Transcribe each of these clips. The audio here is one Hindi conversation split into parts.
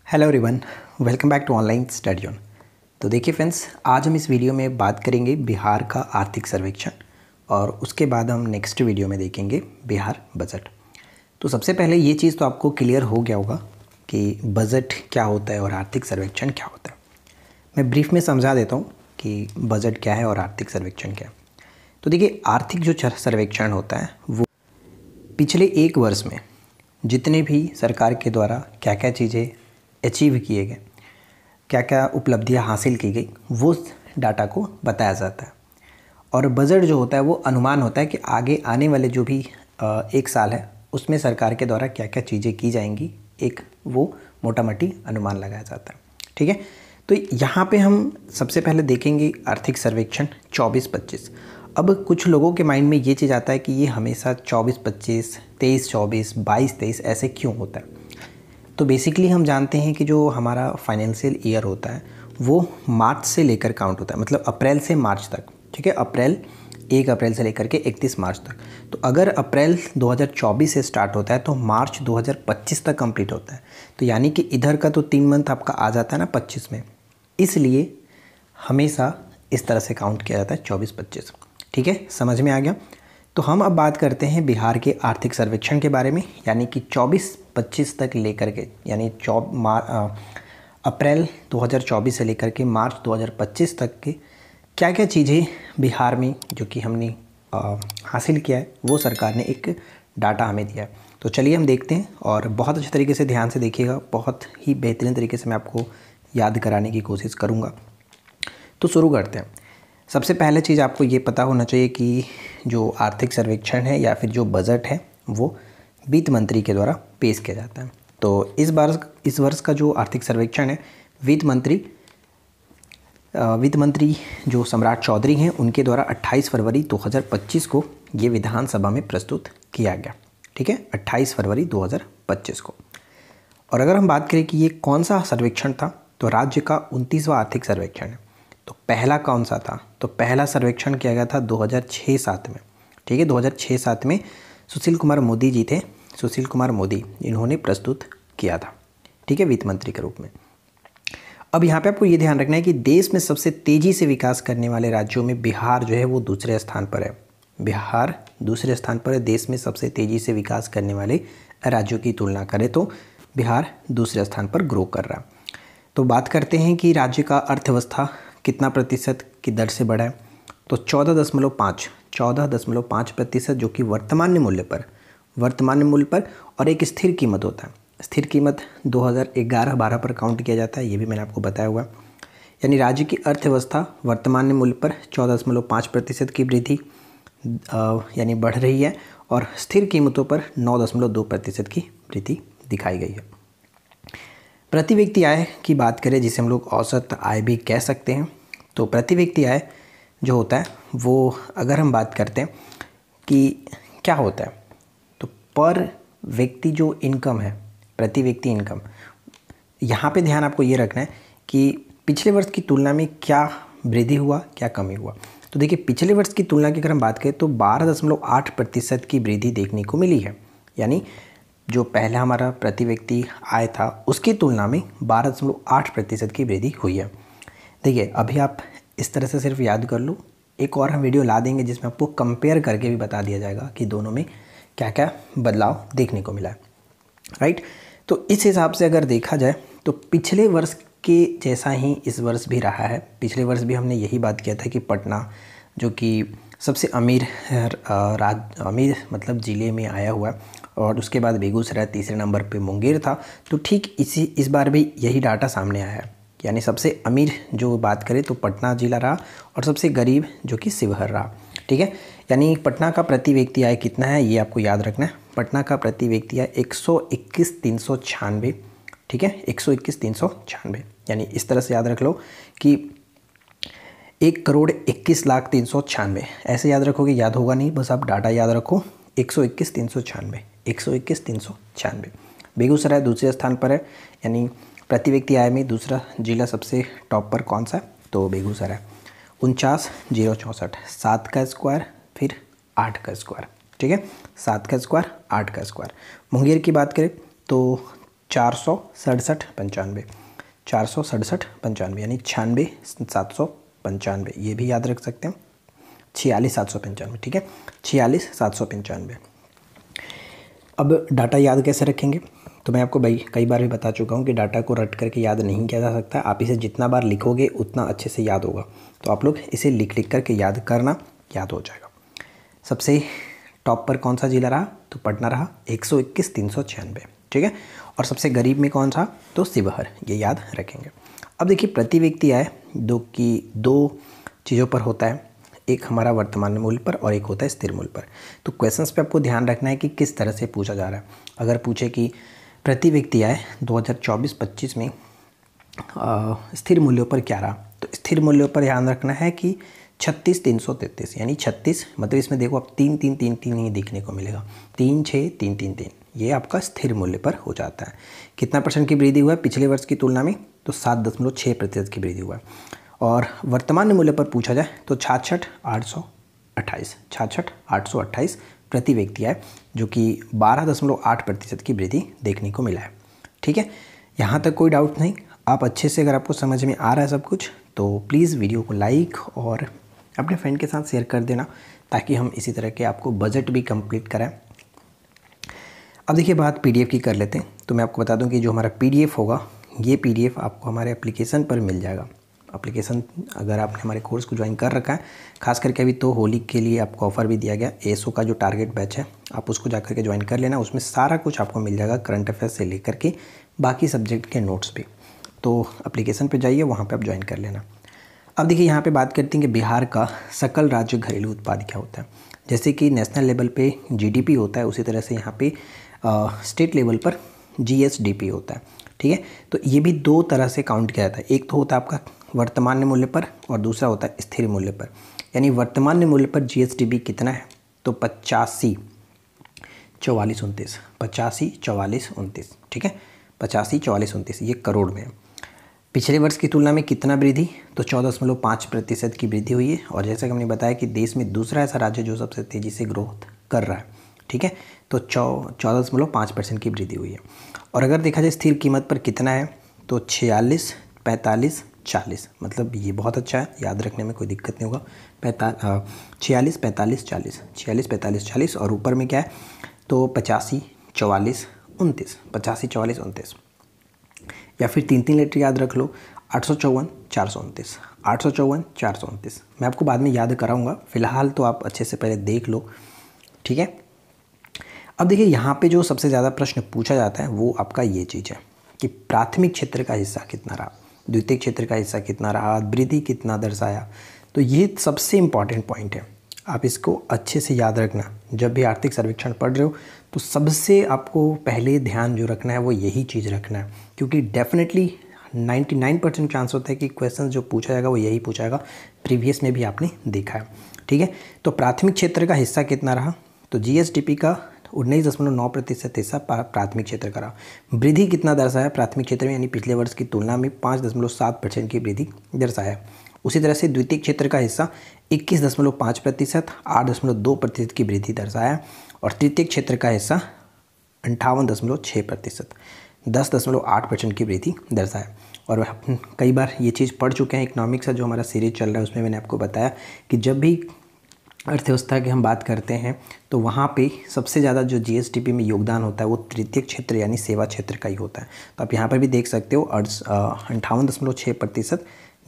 Hello everyone, welcome back to online study zone. तो देखिए फ्रेंड्स, आज हम इस वीडियो में बात करेंगे बिहार का आर्थिक सर्वेक्षण और उसके बाद हम नेक्स्ट वीडियो में देखेंगे बिहार बजट। तो सबसे पहले ये चीज़ तो आपको क्लियर हो गया होगा कि बजट क्या होता है और आर्थिक सर्वेक्षण क्या होता है। मैं ब्रीफ में समझा देता हूँ कि बजट क्या है और आर्थिक सर्वेक्षण क्या है। तो देखिए, आर्थिक जो सर्वेक्षण होता है वो पिछले एक वर्ष में जितने भी सरकार के द्वारा क्या क्या चीज़ें अचीव किए गए, क्या क्या उपलब्धियां हासिल की गई, वो डाटा को बताया जाता है। और बजट जो होता है वो अनुमान होता है कि आगे आने वाले जो भी एक साल है उसमें सरकार के द्वारा क्या क्या चीज़ें की जाएंगी, एक वो मोटा मोटी अनुमान लगाया जाता है। ठीक है, तो यहाँ पे हम सबसे पहले देखेंगे आर्थिक सर्वेक्षण 24-25। अब कुछ लोगों के माइंड में ये चीज़ आता है कि ये हमेशा 24-25, 23-24, 22-23 ऐसे क्यों होता है। तो बेसिकली हम जानते हैं कि जो हमारा फाइनेंशियल ईयर होता है वो मार्च से लेकर काउंट होता है, मतलब अप्रैल से मार्च तक। ठीक है, 1 अप्रैल से लेकर के 31 मार्च तक। तो अगर अप्रैल 2024 से स्टार्ट होता है तो मार्च 2025 तक कंप्लीट होता है। तो यानी कि इधर का तो 3 मंथ आपका आ जाता है ना 25 में, इसलिए हमेशा इस तरह से काउंट किया जाता है 24-25। ठीक है, समझ में आ गया। तो हम अब बात करते हैं बिहार के आर्थिक सर्वेक्षण के बारे में, यानी कि 24-25 तक लेकर के, यानी अप्रैल 2024 से लेकर के मार्च 2025 तक के क्या क्या चीज़ें बिहार में जो कि हमने हासिल किया है वो सरकार ने एक डाटा हमें दिया है। तो चलिए हम देखते हैं और बहुत अच्छे तरीके से ध्यान से देखिएगा, बहुत ही बेहतरीन तरीके से मैं आपको याद कराने की कोशिश करूँगा। तो शुरू करते हैं। सबसे पहले चीज़ आपको ये पता होना चाहिए कि जो आर्थिक सर्वेक्षण है या फिर जो बजट है वो वित्त मंत्री के द्वारा पेश किया जाता है। तो इस वर्ष का जो आर्थिक सर्वेक्षण है वित्त मंत्री जो सम्राट चौधरी हैं उनके द्वारा 28 फरवरी 2025 को ये विधानसभा में प्रस्तुत किया गया। ठीक है, 28 फरवरी 2025 को। और अगर हम बात करें कि ये कौन सा सर्वेक्षण था, तो राज्य का 29वां आर्थिक सर्वेक्षण है। तो पहला कौन सा था, तो पहला सर्वेक्षण किया गया था 2006-07 में। ठीक है, 2006-07 में सुशील कुमार मोदी जी थे, सुशील कुमार मोदी इन्होंने प्रस्तुत किया था। ठीक है, वित्त मंत्री के रूप में। अब यहाँ पे आपको ये ध्यान रखना है कि देश में सबसे तेज़ी से विकास करने वाले राज्यों में बिहार जो है वो दूसरे स्थान पर है। बिहार दूसरे स्थान पर है, देश में सबसे तेज़ी से विकास करने वाले राज्यों की तुलना करें तो बिहार दूसरे स्थान पर ग्रो कर रहा है। तो बात करते हैं कि राज्य का अर्थव्यवस्था कितना प्रतिशत की दर से बढ़ा है, तो 14.5% जो कि वर्तमान मूल्य पर और एक स्थिर कीमत होता है। स्थिर कीमत 2011-12 पर काउंट किया जाता है, ये भी मैंने आपको बताया हुआ। यानी राज्य की अर्थव्यवस्था वर्तमान मूल्य पर 14.5% की वृद्धि यानी बढ़ रही है और स्थिर कीमतों पर 9.2% की वृद्धि दिखाई गई है। प्रति व्यक्ति आय की बात करें, जिसे हम लोग औसत आय भी कह सकते हैं, तो प्रति व्यक्ति आय जो होता है वो अगर हम बात करते हैं कि क्या होता है, तो पर व्यक्ति जो इनकम है, प्रति व्यक्ति इनकम, यहाँ पे ध्यान आपको ये रखना है कि पिछले वर्ष की तुलना में क्या वृद्धि हुआ, क्या कमी हुआ। तो देखिए, पिछले वर्ष की तुलना की अगर हम बात करें तो 12.8% की वृद्धि देखने को मिली है। यानी जो पहला हमारा प्रति व्यक्ति आय था उसकी तुलना में 12.8% की वृद्धि हुई है। देखिए, अभी आप इस तरह से सिर्फ याद कर लो, एक और हम वीडियो ला देंगे जिसमें आपको कंपेयर करके भी बता दिया जाएगा कि दोनों में क्या क्या बदलाव देखने को मिला है। राइट, तो इस हिसाब से अगर देखा जाए तो पिछले वर्ष के जैसा ही इस वर्ष भी रहा है। पिछले वर्ष भी हमने यही बात किया था कि पटना जो कि सबसे अमीर मतलब ज़िले में आया हुआ, और उसके बाद बेगूसराय तीसरे नंबर पे मुंगेर था। तो ठीक इस बार भी यही डाटा सामने आया है। यानी सबसे अमीर जो बात करें तो पटना ज़िला रहा और सबसे गरीब जो कि शिवहर रहा। ठीक है, यानी पटना का प्रति व्यक्ति आय कितना है ये आपको याद रखना है। पटना का प्रति व्यक्ति आय 121,396। ठीक है, 121,396, यानी इस तरह से याद रख लो कि 1,21,00,396 ऐसे याद रखोगे, याद होगा नहीं, बस आप डाटा याद रखो। 121,396। बेगूसराय दूसरे स्थान पर है, यानी प्रति व्यक्ति आय में दूसरा जिला सबसे टॉप पर कौन सा है, तो बेगूसराय। 49,064, 7 का स्क्वायर फिर 8 का स्क्वायर। ठीक है, 7 का स्क्वायर 8 का स्क्वायर। मुंगेर की बात करें तो 467 467 यानी 96,795, ये भी याद रख सकते हैं। 46,795, ठीक है, 46,795। अब डाटा याद कैसे रखेंगे? तो मैं आपको भाई कई बार भी बता चुका हूँ कि डाटा को रट करके याद नहीं किया जा सकता। आप इसे जितना बार लिखोगे उतना अच्छे से याद होगा। तो आप लोग इसे लिख लिख करके याद करना, याद हो जाएगा। सबसे टॉप पर कौन सा जिला रहा? तो पटना रहा, 121,396, ठीक है। और सबसे गरीब में कौन सा? तो शिवहर, ये याद रखेंगे। अब देखिए, प्रति व्यक्ति आय दो चीज़ों पर होता है, एक हमारा वर्तमान मूल्य पर और एक होता है स्थिर मूल्य पर। तो क्वेश्चंस पे आपको ध्यान रखना है कि किस तरह से पूछा जा रहा है। अगर पूछे कि प्रति व्यक्ति आय 2024-25 में स्थिर मूल्यों पर क्या रहा, तो स्थिर मूल्यों पर ध्यान रखना है कि 36,333, यानी 36, मतलब इसमें देखो आप 3 ही देखने को मिलेगा, 3 6 3 3 3, ये आपका स्थिर मूल्य पर हो जाता है। कितना परसेंट की वृद्धि हुआ है पिछले वर्ष की तुलना में? तो 7.6% की वृद्धि हुआ है। और वर्तमान मूल्य पर पूछा जाए तो 66,828 प्रति व्यक्ति है, जो कि 12.8% की वृद्धि देखने को मिला है, ठीक है। यहाँ तक कोई डाउट नहीं। आप अच्छे से, अगर आपको समझ में आ रहा है सब कुछ, तो प्लीज़ वीडियो को लाइक और अपने फ्रेंड के साथ शेयर कर देना, ताकि हम इसी तरह के आपको बजट भी कंप्लीट कराएं। अब देखिए, बात पीडीएफ की कर लेते हैं। तो मैं आपको बता दूं कि जो हमारा पीडीएफ होगा, ये पीडीएफ आपको हमारे एप्लीकेशन पर मिल जाएगा। एप्लीकेशन अगर आपने हमारे कोर्स को ज्वाइन कर रखा है, खास करके अभी तो होली के लिए आपको ऑफ़र भी दिया गया, एसओ का जो टारगेट बैच है, आप उसको जा करके ज्वाइन कर लेना। उसमें सारा कुछ आपको मिल जाएगा, करंट अफेयर्स से लेकर के बाकी सब्जेक्ट के नोट्स भी। तो एप्लीकेशन पे जाइए, वहाँ पे आप ज्वाइन कर लेना। अब देखिए, यहाँ पे बात करते हैं कि बिहार का सकल राज्य घरेलू उत्पाद क्या होता है। जैसे कि नेशनल लेवल पे जीडीपी होता है, उसी तरह से यहाँ पे स्टेट लेवल पर जीएसडीपी होता है, ठीक है। तो ये भी दो तरह से काउंट किया जाता है। एक तो होता है आपका वर्तमान मूल्य पर और दूसरा होता है स्थिर मूल्य पर। यानी वर्तमान मूल्य पर जीएसडीपी कितना है? तो 85,44,29, ठीक है, 85,44,29, ये करोड़ में है। पिछले वर्ष की तुलना में कितना वृद्धि? तो 14.5% की वृद्धि हुई है। और जैसा कि हमने बताया कि देश में दूसरा ऐसा राज्य जो सबसे तेज़ी से ग्रोथ कर रहा है, ठीक है, तो 14.5% की वृद्धि हुई है। और अगर देखा जाए स्थिर कीमत पर कितना है, तो 46, 45, 40, मतलब ये बहुत अच्छा है, याद रखने में कोई दिक्कत नहीं होगा। 46, 45, 40, 46, 45, 40, और ऊपर में क्या है, तो 85, 44, 29, 85, 44, 29, या फिर 3 लेटर याद रख लो, 854, 429, 854, 429। मैं आपको बाद में याद कराऊंगा, फिलहाल तो आप अच्छे से पहले देख लो, ठीक है। अब देखिए, यहाँ पे जो सबसे ज़्यादा प्रश्न पूछा जाता है वो आपका ये चीज़ है कि प्राथमिक क्षेत्र का हिस्सा कितना रहा, द्वितीयक क्षेत्र का हिस्सा कितना रहा, वृद्धि कितना दर्शाया। तो ये सबसे इम्पॉर्टेंट पॉइंट है, आप इसको अच्छे से याद रखना। जब भी आर्थिक सर्वेक्षण पढ़ रहे हो तो सबसे आपको पहले ध्यान जो रखना है वो यही चीज़ रखना है, क्योंकि डेफिनेटली 99% चांस होता है कि क्वेश्चन जो पूछा जाएगा वो यही पूछा जाएगा। प्रीवियस में भी आपने देखा है, ठीक है। तो प्राथमिक क्षेत्र का हिस्सा कितना रहा? तो जीएसडीपी का 19.9% हिस्सा प्राथमिक क्षेत्र का रहा। वृद्धि कितना दर्शाया प्राथमिक क्षेत्र में? यानी पिछले वर्ष की तुलना में 5.7% की वृद्धि दर्शाया। उसी तरह से द्वितीय क्षेत्र का हिस्सा 21.5%, 8.2% की वृद्धि दर्शाया। और तृतीय क्षेत्र का हिस्सा 58.6%, 10.8% की वृद्धि दर्शाया। और कई बार ये चीज़ पढ़ चुके हैं, इकोनॉमिक्स का जो हमारा सीरीज चल रहा है उसमें मैंने आपको बताया कि जब भी अर्थव्यवस्था की हम बात करते हैं तो वहाँ पे सबसे ज़्यादा जो जीएसडीपी में योगदान होता है वो तृतीय क्षेत्र यानी सेवा क्षेत्र का ही होता है। तो आप यहाँ पर भी देख सकते हो 58.6%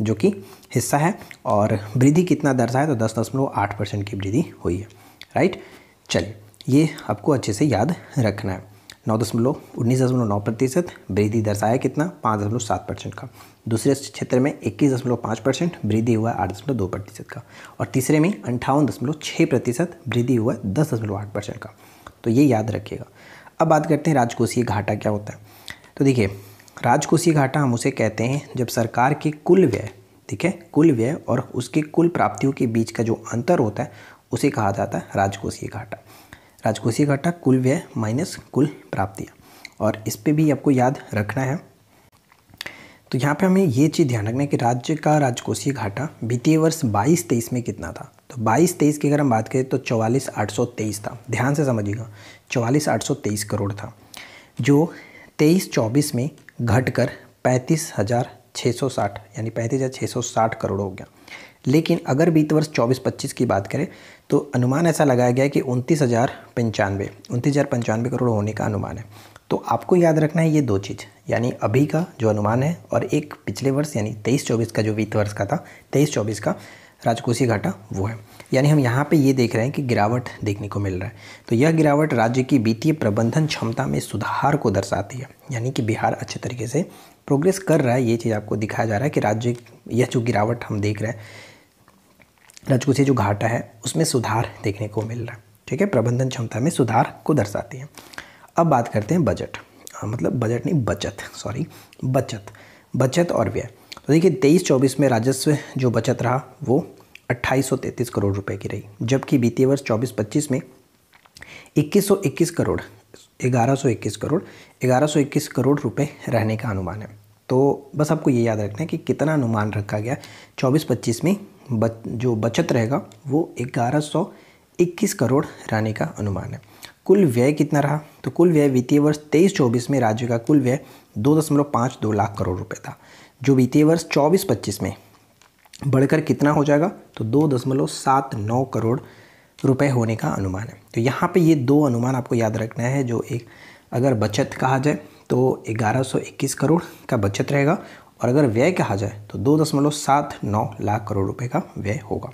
जो कि हिस्सा है, और वृद्धि कितना दर्शाया? तो 10.8% की वृद्धि हुई है, राइट। चलिए, ये आपको अच्छे से याद रखना है। 19.9% वृद्धि दर्शाया कितना? 5.7% का। दूसरे क्षेत्र में 21.5% वृद्धि हुआ है 8.2% का। और तीसरे में 58.6% वृद्धि हुआ है 10.8% का। तो ये याद रखिएगा। अब बात करते हैं राजकोषीय घाटा क्या होता है। तो देखिए, राजकोषीय घाटा हम उसे कहते हैं जब सरकार के कुल व्यय, ठीक है, कुल व्यय और उसके कुल प्राप्तियों के बीच का जो अंतर होता है उसे कहा जाता है राजकोषीय घाटा। राजकोषीय घाटा कुल व्यय माइनस कुल प्राप्तियाँ, और इस पे भी आपको याद रखना है। तो यहाँ पे हमें ये चीज़ ध्यान रखना है कि राज्य का राजकोषीय घाटा वित्तीय वर्ष 22-23 में कितना था। तो 22-23 की अगर हम बात करें तो 44,823 था। ध्यान से समझिएगा, 44,823 करोड़ था, जो 23-24 में घटकर 35,660 यानी 35,660 करोड़ हो गया। लेकिन अगर वित्त वर्ष 24-25 की बात करें तो अनुमान ऐसा लगाया गया है कि 29,095 करोड़ होने का अनुमान है। तो आपको याद रखना है ये दो चीज़, यानी अभी का जो अनुमान है और एक पिछले वर्ष यानी 23-24 का जो वित्त वर्ष का था, 23-24 का राजकोषीय घाटा वो है। यानी हम यहाँ पे ये देख रहे हैं कि गिरावट देखने को मिल रहा है। तो यह गिरावट राज्य की वित्तीय प्रबंधन क्षमता में सुधार को दर्शाती है, यानी कि बिहार अच्छे तरीके से प्रोग्रेस कर रहा है। ये चीज़ आपको दिखाया जा रहा है कि राज्य, यह जो गिरावट हम देख रहे हैं राजकोषीय जो घाटा है उसमें सुधार देखने को मिल रहा है। ठीक है, प्रबंधन क्षमता में सुधार को दर्शाती है। अब बात करते हैं बजट, मतलब बजट नहीं बचत और व्यय। तो देखिए 23-24 में राजस्व जो बचत रहा वो 2833 करोड़ रुपए की रही, जबकि वित्तीय वर्ष 24-25 में 1121 करोड़ रुपए रहने का अनुमान है। तो बस आपको ये याद रखना है कि कितना अनुमान रखा गया 24-25 में जो बचत रहेगा वो 1121 करोड़ रहने का अनुमान है। कुल व्यय कितना रहा, तो कुल व्यय वित्तीय वर्ष 23-24 में राज्य का कुल व्यय 2.52 लाख करोड़ रुपए था, जो वित्तीय वर्ष 24-25 में बढ़कर कितना हो जाएगा, तो 2.79 करोड़ रुपए होने का अनुमान है। तो यहाँ पे ये दो अनुमान आपको याद रखना है। जो एक अगर बचत कहा जाए तो 1121 करोड़ का बचत रहेगा, और अगर व्यय कहा जाए तो 2.79 लाख करोड़ रुपए का व्यय होगा।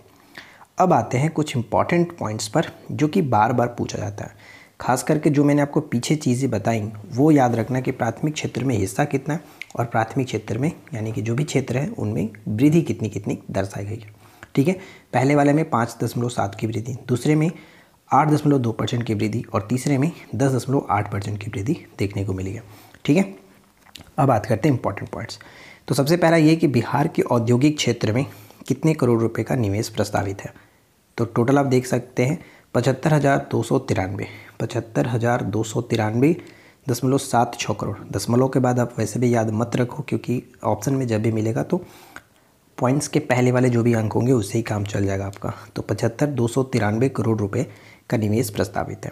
अब आते हैं कुछ इंपॉर्टेंट पॉइंट्स पर जो कि बार बार पूछा जाता है। खास करके जो मैंने आपको पीछे चीज़ें बताई वो याद रखना कि प्राथमिक क्षेत्र में हिस्सा कितना है और प्राथमिक क्षेत्र में यानी कि जो भी क्षेत्र है उनमें वृद्धि कितनी कितनी दर्शाई गई है। ठीक है, पहले वाले में 5.7 की वृद्धि, दूसरे में 8.2% की वृद्धि और तीसरे में 10.8% की वृद्धि देखने को मिली है। ठीक है, अब बात करते हैं इंपॉर्टेंट पॉइंट्स। तो सबसे पहला ये कि बिहार के औद्योगिक क्षेत्र में कितने करोड़ रुपए का निवेश प्रस्तावित है। तो टोटल आप देख सकते हैं 75,293.76 करोड़। दशमलव के बाद आप वैसे भी याद मत रखो, क्योंकि ऑप्शन में जब भी मिलेगा तो पॉइंट्स के पहले वाले जो भी अंक होंगे उससे ही काम चल जाएगा आपका। तो 75,293 करोड़ रुपए का निवेश प्रस्तावित है।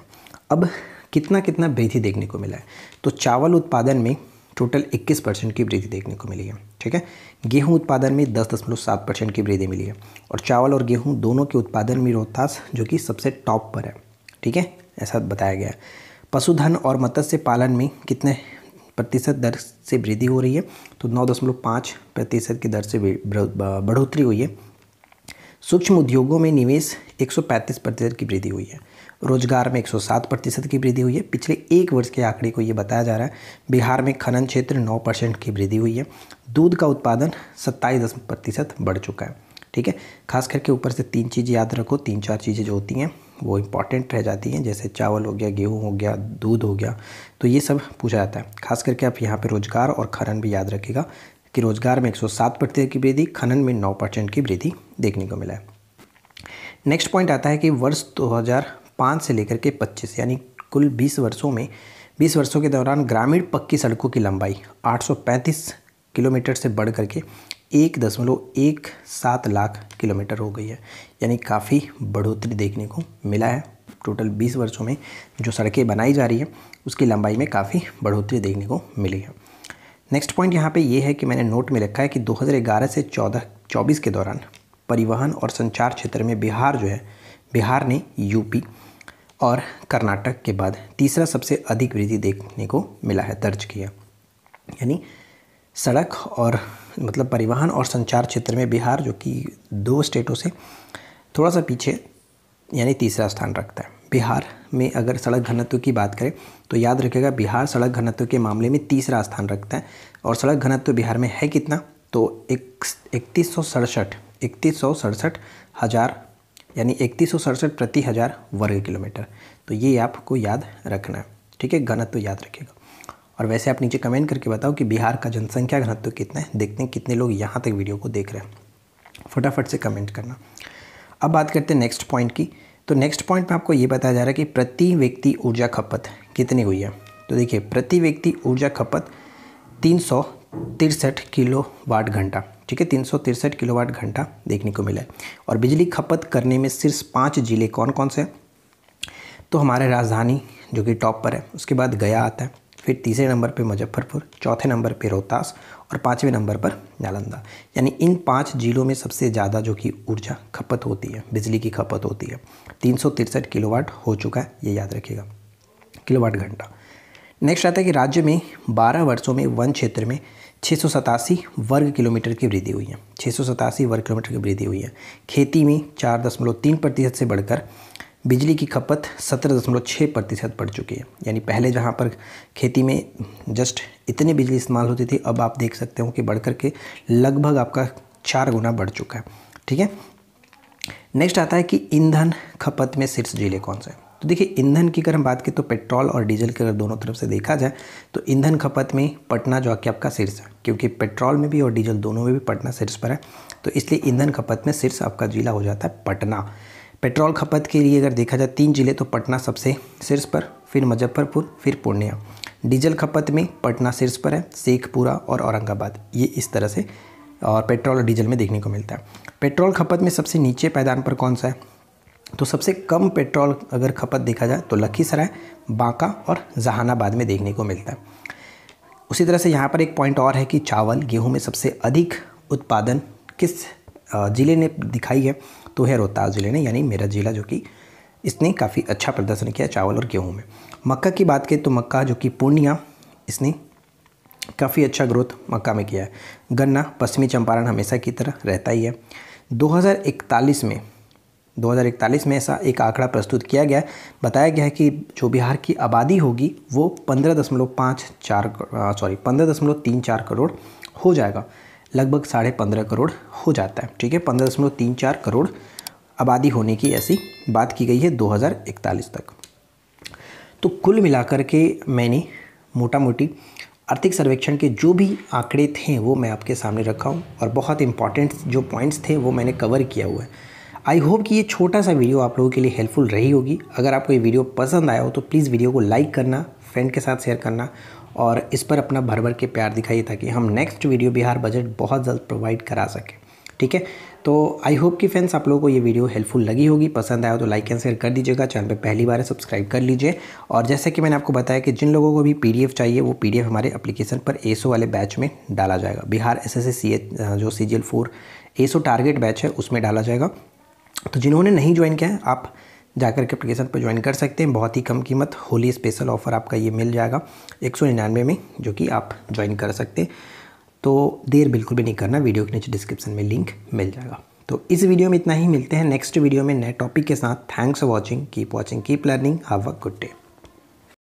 अब कितना कितना वृद्धि देखने को मिला है, तो चावल उत्पादन में टोटल 21% की वृद्धि देखने को मिली है। ठीक है, गेहूं उत्पादन में 10.7% की वृद्धि मिली है, और चावल और गेहूं दोनों के उत्पादन में रोहतास जो कि सबसे टॉप पर है। ठीक है, ऐसा बताया गया है। पशुधन और मत्स्य पालन में कितने प्रतिशत दर से वृद्धि हो रही है, तो 9.5% की दर से बढ़ोतरी हुई है। सूक्ष्म उद्योगों में निवेश 135% की वृद्धि हुई है। रोजगार में 107% की वृद्धि हुई है। पिछले एक वर्ष के आंकड़े को ये बताया जा रहा है। बिहार में खनन क्षेत्र 9% की वृद्धि हुई है। दूध का उत्पादन 27% बढ़ चुका है। ठीक है, खास करके ऊपर से 3 चीज़ याद रखो, 3-4 चीज़ें जो होती हैं वो इंपॉर्टेंट रह जाती हैं, जैसे चावल हो गया, गेहूँ हो गया, दूध हो गया, तो ये सब पूछा जाता है। खास करके आप यहाँ पे रोजगार और खनन भी याद रखिएगा कि रोजगार में 107% की वृद्धि, खनन में 9% की वृद्धि देखने को मिला है। नेक्स्ट पॉइंट आता है कि वर्ष 2005 से लेकर के 25 यानी कुल 20 वर्षों के दौरान ग्रामीण पक्की सड़कों की लंबाई 835 किलोमीटर से बढ़ करके 1.17 लाख किलोमीटर हो गई है, यानी काफ़ी बढ़ोतरी देखने को मिला है। टोटल 20 वर्षों में जो सड़कें बनाई जा रही है उसकी लंबाई में काफ़ी बढ़ोतरी देखने को मिली है। नेक्स्ट पॉइंट यहाँ पे ये है कि मैंने नोट में रखा है कि 2011 से 14-24 के दौरान परिवहन और संचार क्षेत्र में बिहार ने यूपी और कर्नाटक के बाद तीसरा सबसे अधिक वृद्धि देखने को मिला है, दर्ज किया। यानी सड़क और मतलब परिवहन और संचार क्षेत्र में बिहार जो कि 2 स्टेटों से थोड़ा सा पीछे यानी तीसरा स्थान रखता है। बिहार में अगर सड़क घनत्व की बात करें तो याद रखिएगा बिहार सड़क घनत्व के मामले में तीसरा स्थान रखता है, और सड़क घनत्व बिहार में है कितना, तो 3167 हज़ार यानी 3167 प्रति 1000 वर्ग किलोमीटर। तो ये आपको याद रखना है। ठीक है, घनत्व याद रखिएगा। और वैसे आप नीचे कमेंट करके बताओ कि बिहार का जनसंख्या घनत्व कितना है। देखते हैं कितने लोग यहाँ तक वीडियो को देख रहे हैं, फटाफट से कमेंट करना। अब बात करते हैं नेक्स्ट पॉइंट की। तो नेक्स्ट पॉइंट में आपको ये बताया जा रहा है कि प्रति व्यक्ति ऊर्जा खपत कितनी हुई है। तो देखिए प्रति व्यक्ति ऊर्जा खपत 363 किलोवाट घंटा। ठीक है, 363 किलोवाट घंटा देखने को मिला है। और बिजली खपत करने में सिर्फ 5 जिले कौन कौन से, तो हमारे राजधानी जो कि टॉप पर है, उसके बाद गया आता है, फिर तीसरे नंबर पे मुजफ्फरपुर, चौथे नंबर पे रोहतास और पाँचवें नंबर पर नालंदा। यानी इन 5 जिलों में सबसे ज़्यादा जो कि ऊर्जा खपत होती है, बिजली की खपत होती है। 363 किलोवाट हो चुका है, ये याद रखिएगा, किलोवाट घंटा। नेक्स्ट आता है कि राज्य में 12 वर्षों में वन क्षेत्र में 687 वर्ग किलोमीटर की वृद्धि हुई है। 687 वर्ग किलोमीटर की वृद्धि हुई है। खेती में 4.3% से बढ़कर बिजली की खपत 17.6% बढ़ चुकी है। यानी पहले जहाँ पर खेती में जस्ट इतनी बिजली इस्तेमाल होती थी, अब आप देख सकते हो कि बढ़ कर के लगभग आपका 4 गुना बढ़ चुका है। ठीक है। नेक्स्ट आता है कि ईंधन खपत में शीर्ष जिले कौन से हैं। तो देखिए, ईंधन की अगर हम बात करें तो पेट्रोल और डीजल के अगर दोनों तरफ से देखा जाए तो ईंधन खपत में पटना जो कि आपका शीर्ष है, क्योंकि पेट्रोल में भी और डीजल दोनों में भी पटना शीर्ष पर है, तो इसलिए ईंधन खपत में शीर्ष आपका जिला हो जाता है पटना। पेट्रोल खपत के लिए अगर देखा जाए 3 जिले तो पटना सबसे शीर्ष पर, फिर मुजफ्फरपुर, फिर पूर्णिया। डीजल खपत में पटना शीर्ष पर है, शेखपुरा और औरंगाबाद, ये इस तरह से और पेट्रोल और डीजल में देखने को मिलता है। पेट्रोल खपत में सबसे नीचे पायदान पर कौन सा है, तो सबसे कम पेट्रोल अगर खपत देखा जाए तो लखीसराय, बांका और जहानाबाद में देखने को मिलता है। उसी तरह से यहाँ पर एक पॉइंट और है कि चावल गेहूं में सबसे अधिक उत्पादन किस ज़िले ने दिखाई है, तो है रोहतास ज़िले ने, यानी मेरा ज़िला जो कि इसने काफ़ी अच्छा प्रदर्शन किया चावल और गेहूं में। मक्का की बात करें तो मक्का जो कि पूर्णिया, इसने काफ़ी अच्छा ग्रोथ मक्का में किया है। गन्ना पश्चिमी चंपारण हमेशा की तरह रहता ही है। 2041 में ऐसा एक आंकड़ा प्रस्तुत किया गया है, बताया गया है कि जो बिहार की आबादी होगी वो 15.34 करोड़ हो जाएगा, लगभग 15.5 करोड़ हो जाता है। ठीक है, 15.34 करोड़ आबादी होने की ऐसी बात की गई है 2041 तक। तो कुल मिलाकर के मैंने मोटा मोटी आर्थिक सर्वेक्षण के जो भी आंकड़े थे वो मैं आपके सामने रखा हूँ, और बहुत इंपॉर्टेंट जो पॉइंट्स थे वो मैंने कवर किया हुआ है। आई होप कि ये छोटा सा वीडियो आप लोगों के लिए हेल्पफुल रही होगी। अगर आपको ये वीडियो पसंद आया हो तो प्लीज़ वीडियो को लाइक करना, फ्रेंड के साथ शेयर करना और इस पर अपना भर भर के प्यार दिखाइए, ताकि हम नेक्स्ट वीडियो बिहार बजट बहुत जल्द प्रोवाइड करा सकें। ठीक है, तो आई होप कि फ्रेंड्स आप लोगों को ये वीडियो हेल्पफुल लगी होगी। पसंद आया तो लाइक एंड शेयर कर दीजिएगा। चैनल पे पहली बार है सब्सक्राइब कर लीजिए। और जैसे कि मैंने आपको बताया कि जिन लोगों को भी PDF चाहिए वो PDF हमारे एप्लीकेशन पर ASO वाले बैच में डाला जाएगा। बिहार SSC जो CGL 4 ASO टारगेट बैच है उसमें डाला जाएगा। तो जिन्होंने नहीं ज्वाइन किया है आप जाकर के एप्लीकेशन पर ज्वाइन कर सकते हैं। बहुत ही कम कीमत, होली स्पेशल ऑफर आपका ये मिल जाएगा 199 में, जो कि आप ज्वाइन कर सकते हैं। तो देर बिल्कुल भी नहीं करना, वीडियो के नीचे डिस्क्रिप्शन में लिंक मिल जाएगा। तो इस वीडियो में इतना ही, मिलते हैं नेक्स्ट वीडियो में नए टॉपिक के साथ। Thanks for watching, keep learning, have a good day.